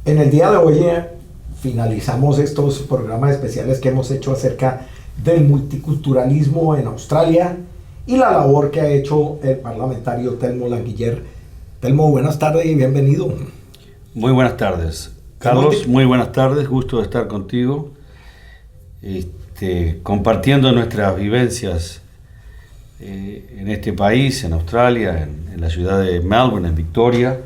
En el día de hoy finalizamos estos programas especiales que hemos hecho acerca del multiculturalismo en Australia y la labor que ha hecho el parlamentario Telmo Languiller. Telmo, buenas tardes y bienvenido. Muy buenas tardes, Carlos, muy buenas tardes, gusto de estar contigo, compartiendo nuestras vivencias en este país, en Australia, en la ciudad de Melbourne, en Victoria,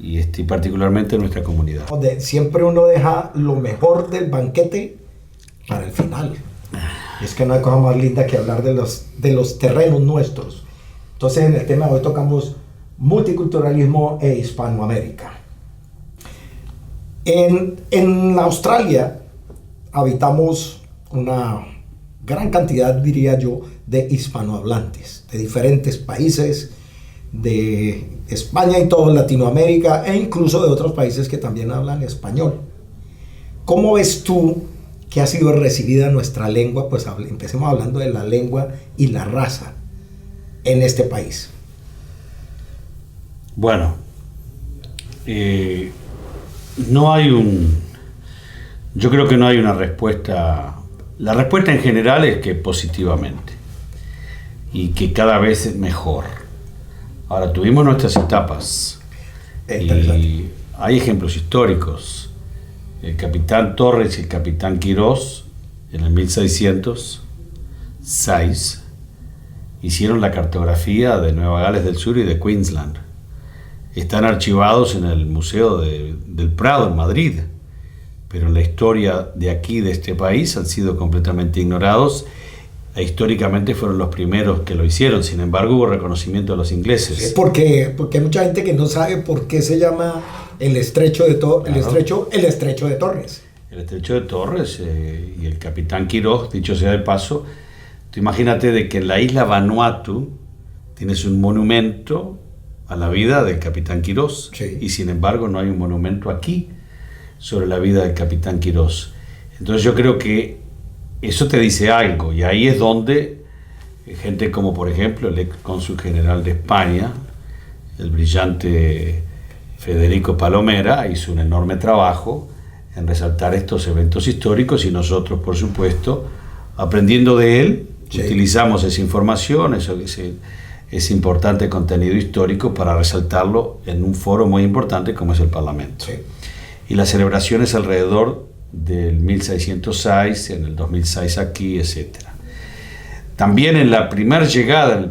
y particularmente en nuestra comunidad. Siempre uno deja lo mejor del banquete para el final. Es que no hay cosa más linda que hablar de los terrenos nuestros. Entonces, en el tema de hoy tocamos multiculturalismo e Hispanoamérica. En Australia habitamos una gran cantidad, diría yo, de hispanohablantes, de diferentes países, de España y toda Latinoamérica, e incluso de otros países que también hablan español. ¿Cómo ves tú que ha sido recibida nuestra lengua? Pues empecemos hablando de la lengua y la raza en este país. Bueno, yo creo que no hay una respuesta. La respuesta en general es que positivamente y que cada vez es mejor. Ahora, tuvimos nuestras etapas y hay ejemplos históricos. El capitán Torres y el capitán Quirós en el 1606 hicieron la cartografía de Nueva Gales del Sur y de Queensland. Están archivados en el Museo del Prado en Madrid, pero en la historia de aquí, de este país, han sido completamente ignorados e históricamente fueron los primeros que lo hicieron. Sin embargo, hubo reconocimiento de los ingleses. Sí, porque hay mucha gente que no sabe por qué se llama el estrecho de Torres. El estrecho de Torres y el capitán Quirós, dicho sea de paso. Tú imagínate de que en la isla Vanuatu tienes un monumento a la vida del capitán Quirós, sí, y sin embargo no hay un monumento aquí sobre la vida del capitán Quirós. Entonces yo creo que eso te dice algo, y ahí es donde gente como por ejemplo el ex cónsul general de España, el brillante Federico Palomera, hizo un enorme trabajo en resaltar estos eventos históricos, y nosotros, por supuesto, aprendiendo de él, sí, utilizamos esa información, ese importante contenido histórico para resaltarlo en un foro muy importante como es el Parlamento. Sí. Y las celebraciones alrededor del 1606, en el 2006 aquí, etc. También en la primera llegada, en la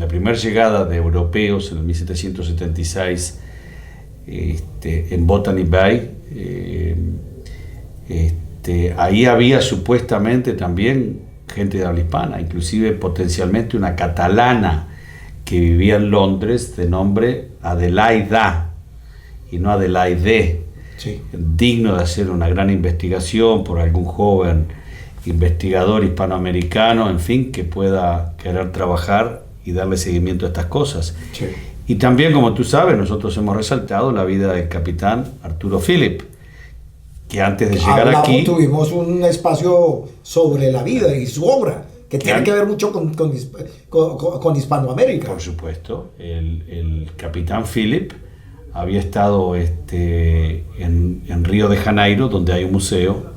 primera llegada de europeos en el 1776 en Botany Bay, ahí había supuestamente también gente de habla hispana, inclusive potencialmente una catalana que vivía en Londres de nombre Adelaida y no Adelaide, sí, digno de hacer una gran investigación por algún joven investigador hispanoamericano, en fin, que pueda querer trabajar y darle seguimiento a estas cosas. Sí. Y también, como tú sabes, nosotros hemos resaltado la vida del capitán Arturo Phillip, que antes de llegar aquí tuvimos un espacio sobre la vida y su obra, que tiene que ver mucho con Hispanoamérica. Por supuesto, el capitán Phillip había estado en Río de Janeiro, donde hay un museo,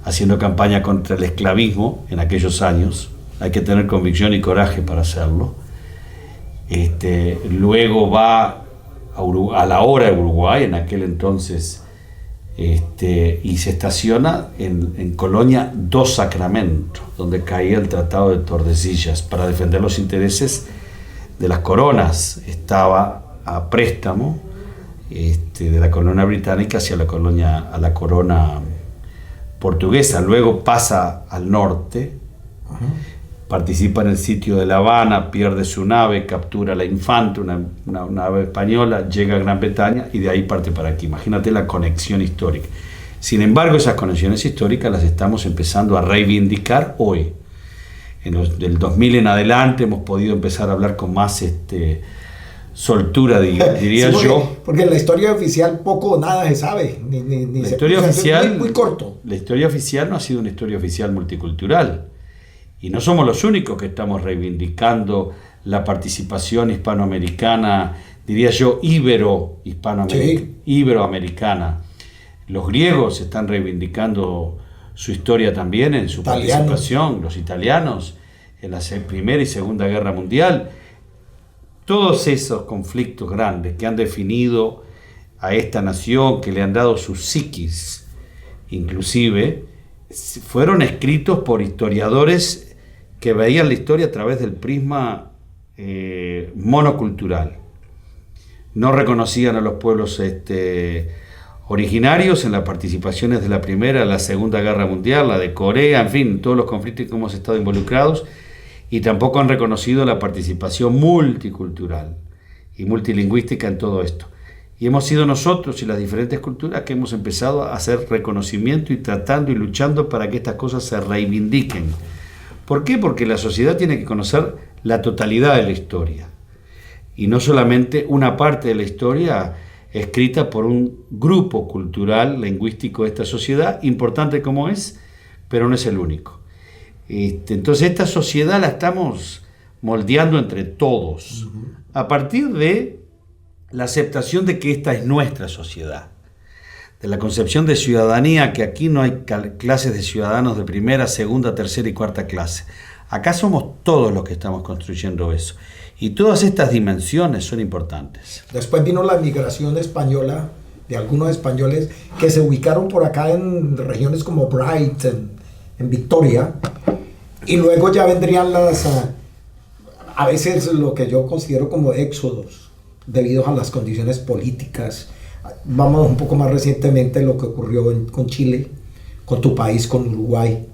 haciendo campaña contra el esclavismo en aquellos años. Hay que tener convicción y coraje para hacerlo. Luego va a la hora de Uruguay, en aquel entonces, y se estaciona en Colonia do Sacramento, donde caía el Tratado de Tordesillas, para defender los intereses de las coronas. Estaba a préstamo de la corona británica hacia la corona portuguesa. Luego pasa al norte, participa en el sitio de La Habana, pierde su nave, captura la Infanta, una nave española, llega a Gran Bretaña y de ahí parte para aquí. Imagínate la conexión histórica. Sin embargo, esas conexiones históricas las estamos empezando a reivindicar hoy. Del 2000 en adelante hemos podido empezar a hablar con más soltura, diría sí, yo. Porque en la historia oficial poco o nada se sabe. La historia oficial, muy corto. La historia oficial no ha sido una historia oficial multicultural. Y no somos los únicos que estamos reivindicando la participación hispanoamericana diría yo, iberoamericana. Los griegos están reivindicando su historia también en su participación, los italianos en la Primera y Segunda Guerra Mundial. Todos esos conflictos grandes que han definido a esta nación, que le han dado su psiquis, inclusive, fueron escritos por historiadores que veían la historia a través del prisma monocultural. No reconocían a los pueblos originarios en las participaciones de la Primera, la Segunda Guerra Mundial, la de Corea, en fin, todos los conflictos que hemos estado involucrados, y tampoco han reconocido la participación multicultural y multilingüística en todo esto. Y hemos sido nosotros y las diferentes culturas que hemos empezado a hacer reconocimiento y tratando y luchando para que estas cosas se reivindiquen. ¿Por qué? Porque la sociedad tiene que conocer la totalidad de la historia y no solamente una parte de la historia escrita por un grupo cultural, lingüístico de esta sociedad, importante como es, pero no es el único. Entonces esta sociedad la estamos moldeando entre todos, a partir de la aceptación de que esta es nuestra sociedad, de la concepción de ciudadanía, que aquí no hay clases de ciudadanos de primera, segunda, tercera y cuarta clase. Acá somos todos los que estamos construyendo eso. Y todas estas dimensiones son importantes. Después vino la migración española de algunos españoles que se ubicaron por acá en regiones como Brighton, en Victoria, y luego ya vendrían a veces lo que yo considero como éxodos, debido a las condiciones políticas. Vamos un poco más recientemente lo que ocurrió con Chile, con tu país, con Uruguay.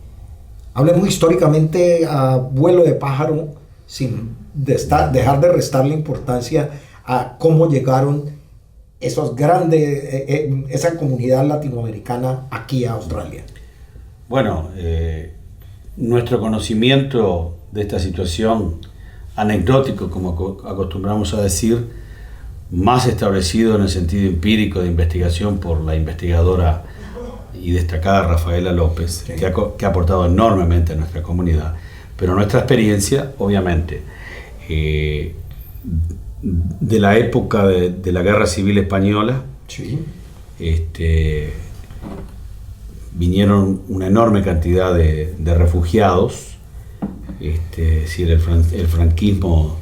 Hablemos históricamente a vuelo de pájaro, sin dejar de restarle importancia a cómo llegaron esos grandes, esa comunidad latinoamericana aquí a Australia. Bueno, nuestro conocimiento de esta situación, anecdótico como acostumbramos a decir, más establecido en el sentido empírico de investigación por la investigadora y destacada Rafaela López, sí, que ha aportado enormemente a nuestra comunidad. Pero nuestra experiencia, obviamente, de la época de la Guerra Civil Española, sí, vinieron una enorme cantidad de refugiados. Es decir, el franquismo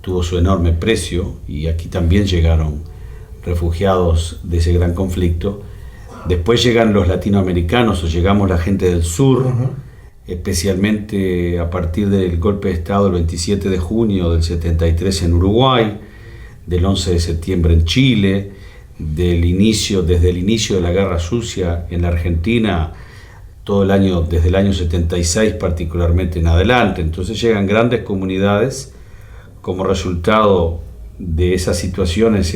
tuvo su enorme precio y aquí también llegaron refugiados de ese gran conflicto. Después llegan los latinoamericanos o llegamos la gente del sur, especialmente a partir del golpe de Estado el 27 de junio del 73 en Uruguay, del 11 de septiembre en Chile, desde el inicio de la Guerra Sucia en la Argentina, todo el año, desde el año 76 particularmente en adelante. Entonces llegan grandes comunidades como resultado de esas situaciones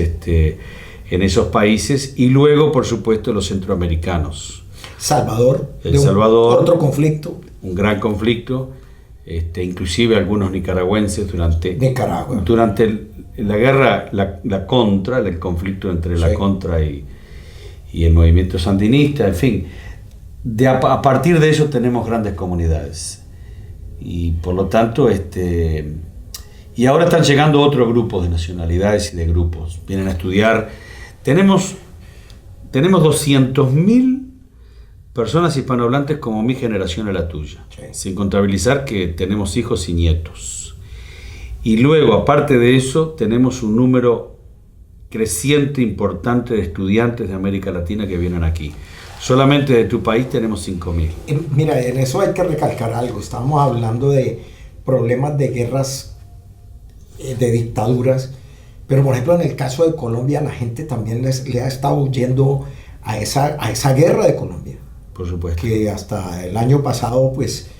en esos países, y luego por supuesto los centroamericanos. Salvador, otro conflicto. Un gran conflicto, inclusive algunos nicaragüenses durante la guerra, el conflicto entre la Contra y el movimiento sandinista, en fin. A partir de eso tenemos grandes comunidades y por lo tanto y ahora están llegando otros grupos de nacionalidades y de grupos, vienen a estudiar. Tenemos 200.000 personas hispanohablantes como mi generación o la tuya, sin contabilizar que tenemos hijos y nietos. Y luego, aparte de eso, tenemos un número creciente, importante de estudiantes de América Latina que vienen aquí. Solamente de tu país tenemos 5.000. Mira, en eso hay que recalcar algo. Estábamos hablando de problemas de guerras, de dictaduras, pero por ejemplo en el caso de Colombia la gente también le ha estado huyendo a esa guerra de Colombia. Por supuesto. Que hasta el año pasado, pues,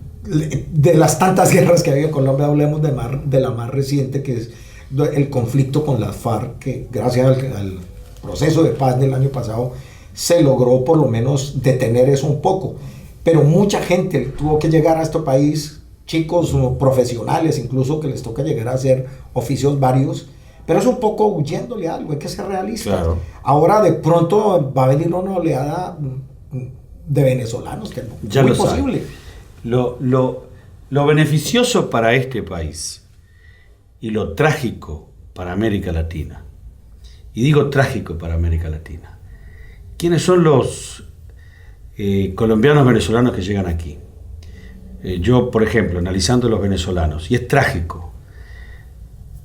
de las tantas guerras que ha habido en Colombia, hablemos de la más reciente, que es el conflicto con las FARC, que gracias al proceso de paz del año pasado se logró por lo menos detener eso un poco. Pero mucha gente tuvo que llegar a este país, chicos profesionales incluso, que les toca llegar a hacer oficios varios, pero es un poco huyéndole a algo, hay que ser realistas. Claro. Ahora de pronto va a venir una oleada de venezolanos, que ya es muy lo posible. Lo beneficioso para este país y lo trágico para América Latina. Y digo trágico para América Latina. ¿Quiénes son los colombianos venezolanos que llegan aquí? Yo, por ejemplo, analizando los venezolanos, y es trágico,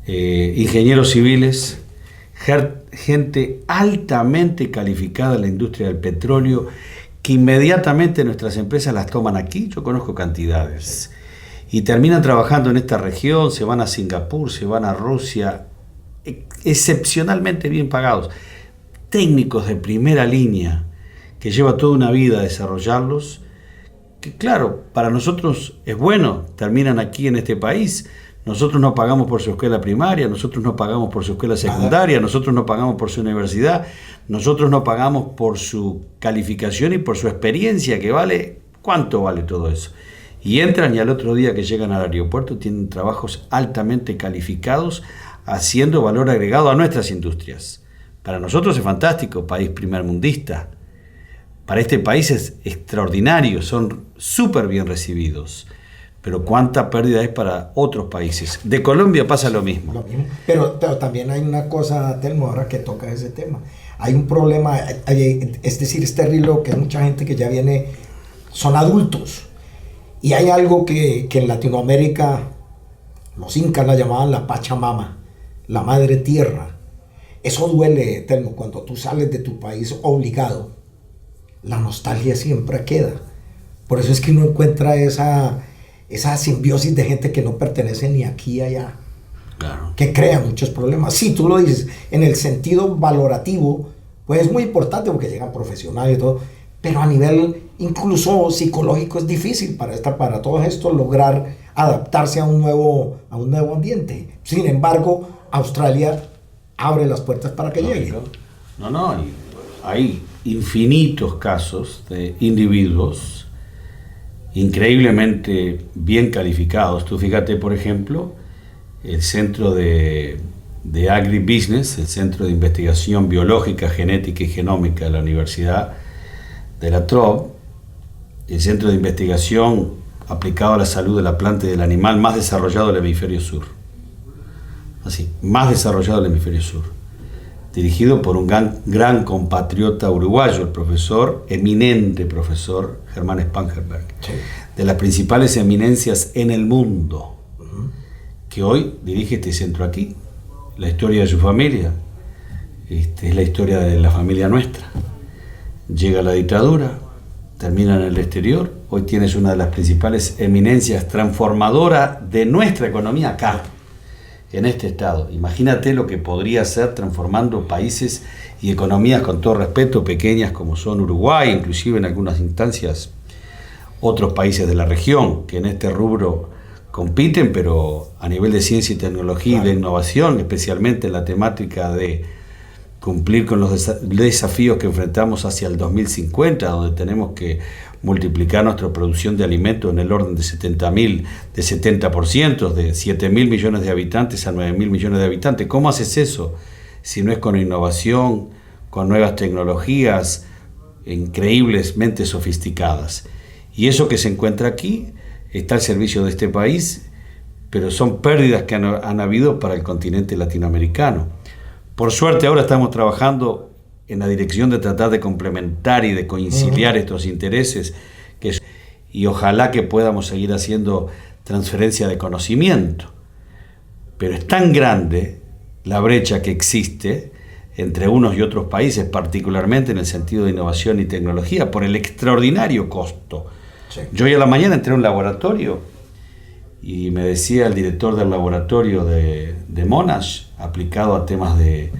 ingenieros civiles, gente altamente calificada en la industria del petróleo, que inmediatamente nuestras empresas las toman aquí, yo conozco cantidades, y terminan trabajando en esta región, se van a Singapur, se van a Rusia, excepcionalmente bien pagados, técnicos de primera línea, que lleva toda una vida desarrollarlos, que claro, para nosotros es bueno, terminan aquí en este país, nosotros no pagamos por su escuela primaria, nosotros no pagamos por su escuela secundaria, nosotros no pagamos por su universidad, nosotros no pagamos por su calificación y por su experiencia, que vale, ¿cuánto vale todo eso? Y entran y al otro día que llegan al aeropuerto tienen trabajos altamente calificados, haciendo valor agregado a nuestras industrias. Para nosotros es fantástico, país primermundista. Para este país es extraordinario, son súper bien recibidos. Pero cuánta pérdida es para otros países. De Colombia pasa lo mismo. Pero también hay una cosa, Telmo, ahora que toca ese tema. Hay un problema, es decir, es terrible que hay mucha gente que ya viene, son adultos. Y hay algo que en Latinoamérica, los incas la llamaban la Pachamama, la madre tierra. Eso duele, Telmo, cuando tú sales de tu país obligado. La nostalgia siempre queda. Por eso es que uno encuentra esa simbiosis de gente que no pertenece ni aquí ni allá, claro, que crea muchos problemas. Sí, tú lo dices, en el sentido valorativo, pues es muy importante porque llegan profesionales y todo, pero a nivel incluso psicológico es difícil para todos estos lograr adaptarse a un nuevo ambiente. Sin embargo, Australia abre las puertas para que lleguen. No, hay infinitos casos de individuos increíblemente bien calificados. Tú fíjate, por ejemplo, el Centro de Agribusiness, el Centro de Investigación Biológica, Genética y Genómica de la Universidad de La Trobe, el Centro de Investigación aplicado a la salud de la planta y del animal más desarrollado del hemisferio sur. Así, más desarrollado del hemisferio sur. Dirigido por un gran compatriota uruguayo, el eminente profesor Germán Spangenberg, sí, de las principales eminencias en el mundo, que hoy dirige este centro aquí. La historia de su familia es la historia de la familia nuestra. Llega la dictadura, termina en el exterior, hoy tienes una de las principales eminencias transformadoras de nuestra economía acá, en este estado. Imagínate lo que podría ser transformando países y economías, con todo respeto, pequeñas como son Uruguay, inclusive en algunas instancias otros países de la región que en este rubro compiten, pero a nivel de ciencia y tecnología, claro, y de innovación, especialmente en la temática de cumplir con los desafíos que enfrentamos hacia el 2050, donde tenemos que multiplicar nuestra producción de alimentos en el orden de 70%, de 7.000 millones de habitantes a 9.000 millones de habitantes. ¿Cómo haces eso si no es con innovación, con nuevas tecnologías increíblemente sofisticadas? Y eso que se encuentra aquí está al servicio de este país, pero son pérdidas que han habido para el continente latinoamericano. Por suerte ahora estamos trabajando en la dirección de tratar de complementar y de conciliar estos intereses, y ojalá que podamos seguir haciendo transferencia de conocimiento. Pero es tan grande la brecha que existe entre unos y otros países, particularmente en el sentido de innovación y tecnología, por el extraordinario costo. Sí. Yo hoy a la mañana entré a un laboratorio y me decía el director del laboratorio de Monash, aplicado a temas de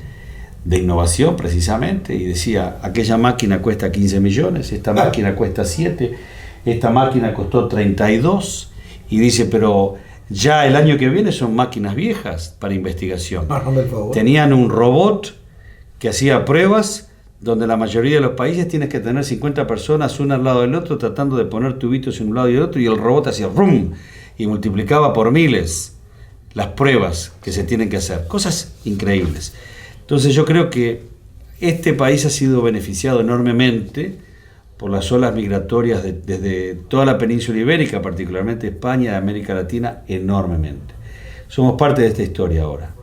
innovación precisamente, y decía, aquella máquina cuesta 15 millones, esta máquina cuesta 7, esta máquina costó 32, y dice, pero ya el año que viene son máquinas viejas para investigación. Tenían un robot que hacía pruebas, donde la mayoría de los países tienes que tener 50 personas una al lado del otro tratando de poner tubitos en un lado y el otro, y el robot hacía ¡rum! Y multiplicaba por miles las pruebas que se tienen que hacer. Cosas increíbles. Entonces yo creo que este país ha sido beneficiado enormemente por las olas migratorias desde toda la península ibérica, particularmente España, de América Latina, enormemente. Somos parte de esta historia ahora.